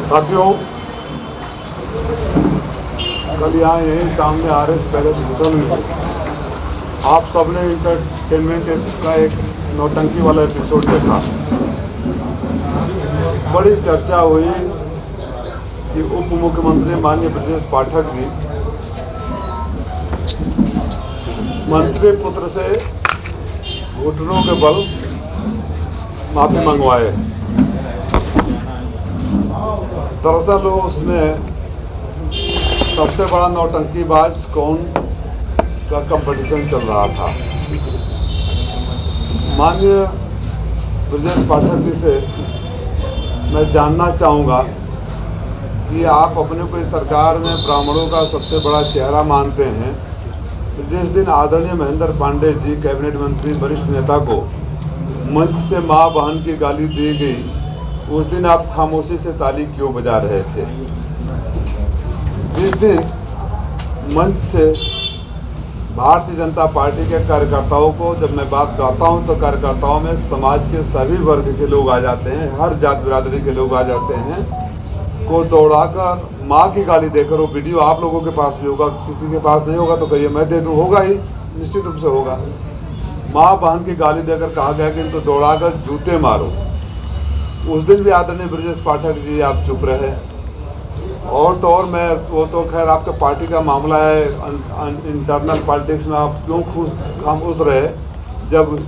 साथियों, कल यहाँ यहीं सामने RS पैलेस होटल में आप सबने इंटरटेनमेंट का एक नौटंकी वाला एपिसोड देखा। बड़ी चर्चा हुई कि उप मुख्यमंत्री माननीय ब्रजेश पाठक जी मंत्री पुत्र से घुटनों के बल माफी मंगवाए। दरअसल उसमें सबसे बड़ा नौटंकीबाज कौन का कंपटीशन चल रहा था। माननीय ब्रजेश पाठक जी से मैं जानना चाहूँगा कि आप अपने को इस सरकार में ब्राह्मणों का सबसे बड़ा चेहरा मानते हैं। जिस दिन आदरणीय महेंद्र पांडे जी कैबिनेट मंत्री वरिष्ठ नेता को मंच से मां बहन की गाली दी गई, उस दिन आप खामोशी से ताली क्यों बजा रहे थे? जिस दिन मंच से भारतीय जनता पार्टी के कार्यकर्ताओं को, जब मैं बात करता हूं तो कार्यकर्ताओं में समाज के सभी वर्ग के लोग आ जाते हैं, हर जात बिरादरी के लोग आ जाते हैं, को दौड़ाकर माँ की गाली देकर, वो वीडियो आप लोगों के पास भी होगा, किसी के पास नहीं होगा तो कहिए मैं दे दूँ, होगा ही, निश्चित रूप से होगा। माँ बहन की गाली देकर कहा गया कि इनको दौड़ाकर जूते मारो। उस दिन भी आदरणीय ब्रजेश पाठक जी आप चुप रहे। और तो और मैं वो तो खैर आपका पार्टी का मामला है, इंटरनल पॉलिटिक्स में आप क्यों खामोश रहे जब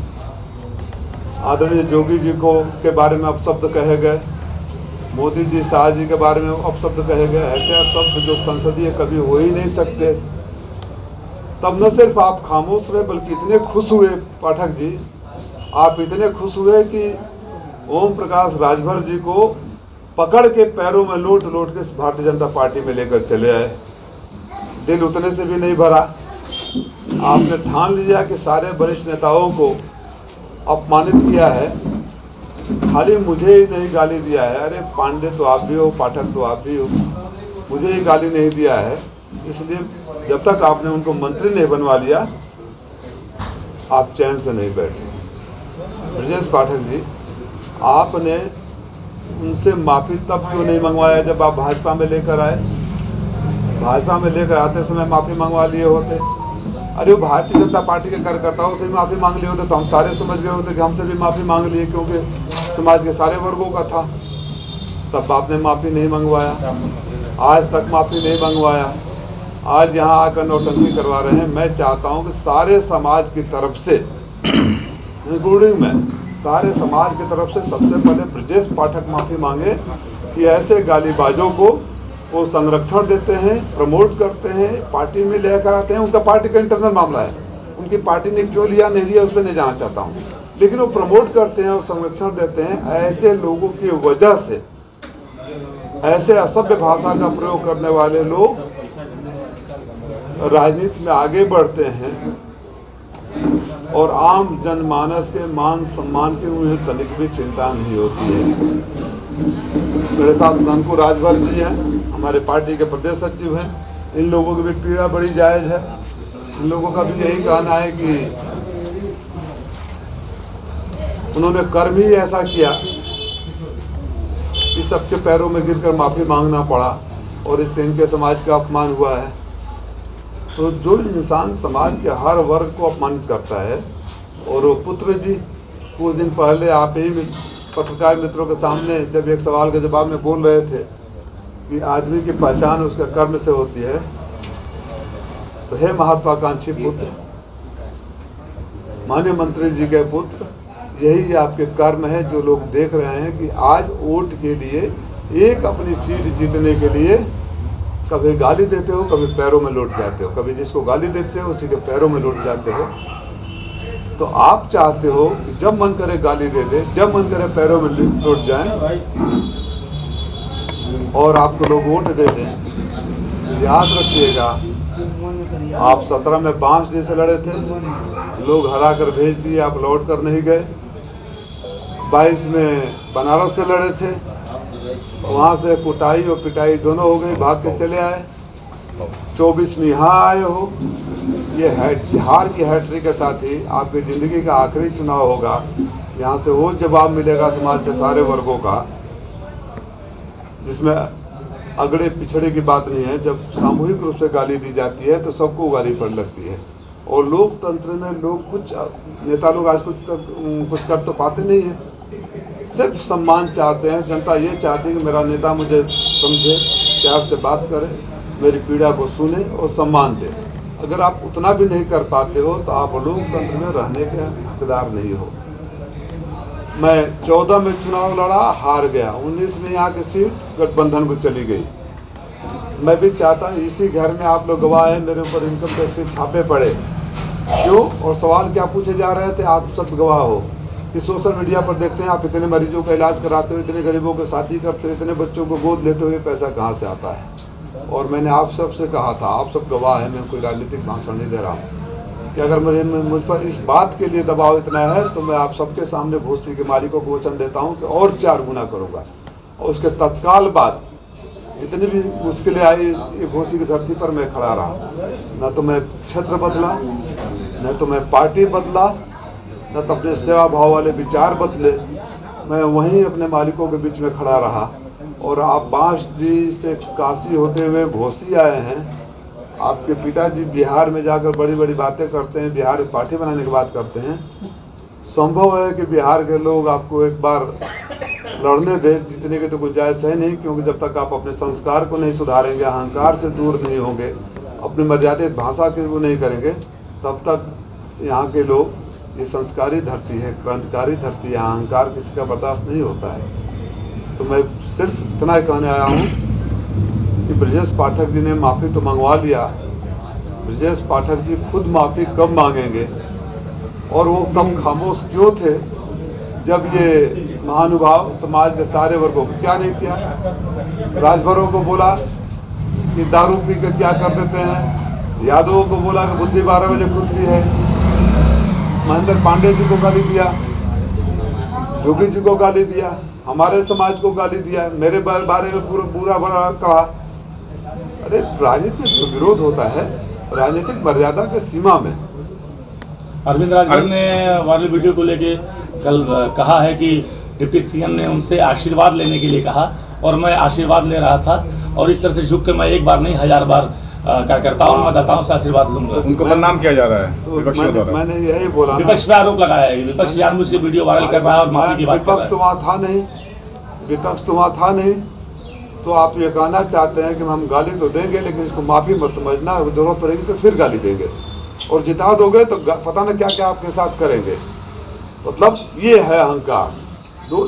आदरणीय जोगी जी को के बारे में अपशब्द कहे गए, मोदी जी शाह जी के बारे में अपशब्द कहे गए, ऐसे अपशब्द जो संसदीय कभी हो ही नहीं सकते। तब न सिर्फ आप खामोश रहे बल्कि इतने खुश हुए पाठक जी, आप इतने खुश हुए कि ओम प्रकाश राजभर जी को पकड़ के पैरों में लोट लोट के भारतीय जनता पार्टी में लेकर चले आए। दिल उतने से भी नहीं भरा। आपने ठान लिया कि सारे वरिष्ठ नेताओं को अपमानित किया है, खाली मुझे ही नहीं गाली दिया है। अरे पांडे तो आप भी हो, पाठक तो आप भी हो, मुझे ही गाली नहीं दिया है। इसलिए जब तक आपने उनको मंत्री नहीं बनवा लिया, आप चैन से नहीं बैठे। ब्रजेश पाठक जी, आपने उनसे माफ़ी तब क्यों नहीं मंगवाया जब आप भाजपा में लेकर आए? भाजपा में लेकर आते समय माफ़ी मंगवा लिए होते। अरे वो भारतीय जनता पार्टी के कार्यकर्ताओं से भी माफ़ी मांग लिए होते तो हम सारे समझ गए होते कि हमसे भी माफ़ी मांग लिए, क्योंकि समाज के सारे वर्गों का था। तब आपने माफ़ी नहीं मंगवाया, आज तक माफ़ी नहीं मंगवाया, आज यहाँ आकर नौटंकी करवा रहे हैं। मैं चाहता हूँ कि सारे समाज की तरफ से, इंक्लूडिंग मैं, सारे समाज की तरफ से सबसे पहले ब्रजेश पाठक माफ़ी मांगे कि ऐसे गालीबाजों को वो संरक्षण देते हैं, प्रमोट करते हैं, पार्टी में लेकर आते हैं। उनका पार्टी का इंटरनल मामला है, उनकी पार्टी ने क्यों लिया नहीं लिया उस पर नहीं जाना चाहता हूँ, लेकिन वो प्रमोट करते हैं और संरक्षण देते हैं। ऐसे लोगों की वजह से ऐसे असभ्य भाषा का प्रयोग करने वाले लोग राजनीति में आगे बढ़ते हैं और आम जनमानस के मान सम्मान की उन्हें तनिक भी चिंता नहीं होती है। मेरे साथ ननकू राजभर जी हैं, हमारे पार्टी के प्रदेश सचिव हैं। इन लोगों की भी पीड़ा बड़ी जायज़ है। इन लोगों का भी यही कहना है कि उन्होंने कर्म ही ऐसा किया कि सबके पैरों में गिरकर माफ़ी मांगना पड़ा और इससे इनके समाज का अपमान हुआ है। तो जो इंसान समाज के हर वर्ग को अपमानित करता है, और वो पुत्र जी कुछ दिन पहले आप ही पत्रकार मित्रों के सामने जब एक सवाल के जवाब में बोल रहे थे कि आदमी की पहचान उसके कर्म से होती है, तो हे महत्वाकांक्षी पुत्र, माननीय मंत्री जी के पुत्र, यही आपके कर्म है जो लोग देख रहे हैं कि आज वोट के लिए, एक अपनी सीट जीतने के लिए कभी गाली देते हो, कभी पैरों में लौट जाते हो, कभी जिसको गाली देते हो उसी के पैरों में लौट जाते हो। तो आप चाहते हो कि जब मन करे गाली दे दे, जब मन करे पैरों में लौट जाएं और आपको लोग वोट दे दें। याद रखिएगा, आप 17 में बांसडीह से लड़े थे, लोग हरा कर भेज दिए, आप लौट कर नहीं गए। 22 में बनारस से लड़े थे, वहाँ से कुटाई और पिटाई दोनों हो गई, भाग के चले आए। 24 में यहाँ आए हो। ये हार की हैट्रिक के साथ ही आपकी ज़िंदगी का आखिरी चुनाव होगा। यहाँ से वो जवाब मिलेगा समाज के सारे वर्गों का जिसमें अगड़े पिछड़े की बात नहीं है। जब सामूहिक रूप से गाली दी जाती है तो सबको गाली पड़ लगती है। और लोकतंत्र में लोग कुछ नेता लोग आज कुछ कर तो पाते नहीं है, सिर्फ सम्मान चाहते हैं। जनता ये चाहती है कि मेरा नेता मुझे समझे, प्यार से बात करे, मेरी पीड़ा को सुने और सम्मान दे। अगर आप उतना भी नहीं कर पाते हो तो आप लोकतंत्र में रहने के हकदार नहीं हो। मैं 14 में चुनाव लड़ा, हार गया। 19 में यहाँ की सीट गठबंधन को चली गई। मैं भी चाहता हूँ इसी घर में आप लोग गवाह हैं, मेरे ऊपर इनकम टैक्स से छापे पड़े क्यों, और सवाल क्या पूछे जा रहे थे, आप सब गवाह हो कि सोशल मीडिया पर देखते हैं आप इतने मरीजों का इलाज कराते हो, इतने गरीबों की शादी करते हो, इतने बच्चों को गोद लेते हुए पैसा कहाँ से आता है। और मैंने आप सब से कहा था, आप सब गवाह हैं, मैं कोई राजनीतिक भाषण नहीं दे रहा हूँ, कि अगर मुझ पर इस बात के लिए दबाव इतना है तो मैं आप सबके सामने घोसी के मालिकों को वचन देता हूँ कि और 4 गुना करूँगा। और उसके तत्काल बाद जितनी भी मुश्किलें आई, ये घोसी की धरती पर मैं खड़ा रहा। न तो मैं क्षेत्र बदला, न तो मैं पार्टी बदला, न तो अपने सेवा भाव वाले विचार बदले। मैं वहीं अपने मालिकों के बीच में खड़ा रहा। और आप बांसडीह से काशी होते हुए घोसी आए हैं। आपके पिताजी बिहार में जाकर बड़ी बड़ी बातें करते हैं, बिहार में पार्टी बनाने की बात करते हैं। संभव है कि बिहार के लोग आपको एक बार लड़ने दे, जीतने की तो गुंजाइश है नहीं, क्योंकि जब तक आप अपने संस्कार को नहीं सुधारेंगे, अहंकार से दूर नहीं होंगे, अपनी मर्यादित भाषा के वो नहीं करेंगे, तब तक यहाँ के लोग, ये संस्कारी धरती है, क्रांतिकारी धरती है, अहंकार किसी का बर्दाश्त नहीं होता है। तो मैं सिर्फ इतना ही कहने आया हूँ कि ब्रजेश पाठक जी ने माफ़ी तो मंगवा लिया। ब्रजेश पाठक जी खुद माफ़ी कब मांगेंगे, और वो तब खामोश क्यों थे जब ये महानुभाव समाज के सारे वर्गों को क्या नहीं किया। राजभरों को बोला कि दारू पी कर क्या कर देते हैं, यादवों को बोला कि बुद्धि 12 बजे खुलती है, महेंद्र पांडे जी को गाली दिया, जोगी जी को गाली दिया, हमारे समाज को गाली दिया, मेरे बारे में पूरा बुरा भला कहा। अरे राजनीति में विरोध होता है, राजनीतिक मर्यादा के सीमा में। अरविंद राजभर ने वायरल वीडियो को लेके कल कहा है कि डिप्टी सीएम ने उनसे आशीर्वाद लेने के लिए कहा, और मैं आशीर्वाद ले रहा था, और इस तरह से झुक के मैं एक बार नहीं 1000 बार कार्यकर्ताओं मतदाताओं से आशीर्वाद लूंगा। उनको बदनाम किया जा रहा है। तो मैंने यही बोला, विपक्ष पे आरोप लगाया है, विपक्ष जानबूझ के वीडियो वायरल कर रहा है और माफी की बात कर रहा है। विपक्ष तो वहाँ था नहीं, विपक्ष तो वहाँ था नहीं। तो आप ये कहना चाहते हैं कि हम गाली तो देंगे, लेकिन इसको माफ़ी मत समझना, जरूरत पड़ेगी तो फिर गाली देंगे, और जिता दोगे तो पता ना क्या क्या आपके साथ करेंगे। मतलब ये है अहंकार।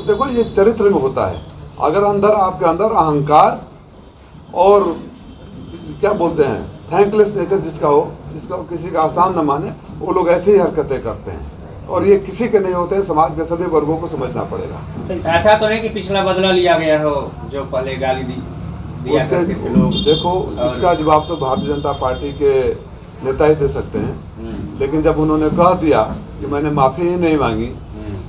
देखो ये चरित्र में होता है। अगर आपके अंदर अहंकार और क्या बोलते हैं थैंकलेस नेचर जिसका हो, जिसका किसी का आसान न माने, वो लोग ऐसी ही हरकतें करते हैं, और ये किसी के नहीं होते हैं। समाज के सभी वर्गों को समझना पड़ेगा। ऐसा तो नहीं कि पिछला बदला लिया गया हो जो पहले गाली दिया करते थे लोग। देखो इसका जवाब तो भारतीय जनता पार्टी के नेता ही दे सकते हैं, लेकिन जब उन्होंने कह दिया कि मैंने माफ़ी ही नहीं मांगी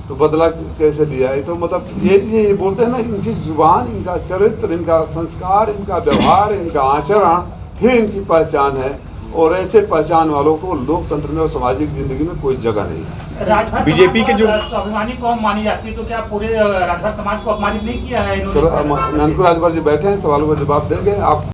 तो बदला कैसे लिया। ये तो मतलब ये बोलते हैं ना, इनकी जुबान, इनका चरित्र, इनका संस्कार, इनका व्यवहार, इनका आचरण ही इनकी पहचान है, और ऐसे पहचान वालों को लोकतंत्र में और सामाजिक जिंदगी में कोई जगह नहीं है। राजभर बीजेपी के जो स्वाभिमानी कौम मानी जाती है, तो क्या पूरे राजभर समाज को अपमानित नहीं किया है इन्होंने? तो ननकू राजभर जी बैठे हैं, सवालों का जवाब देंगे आप।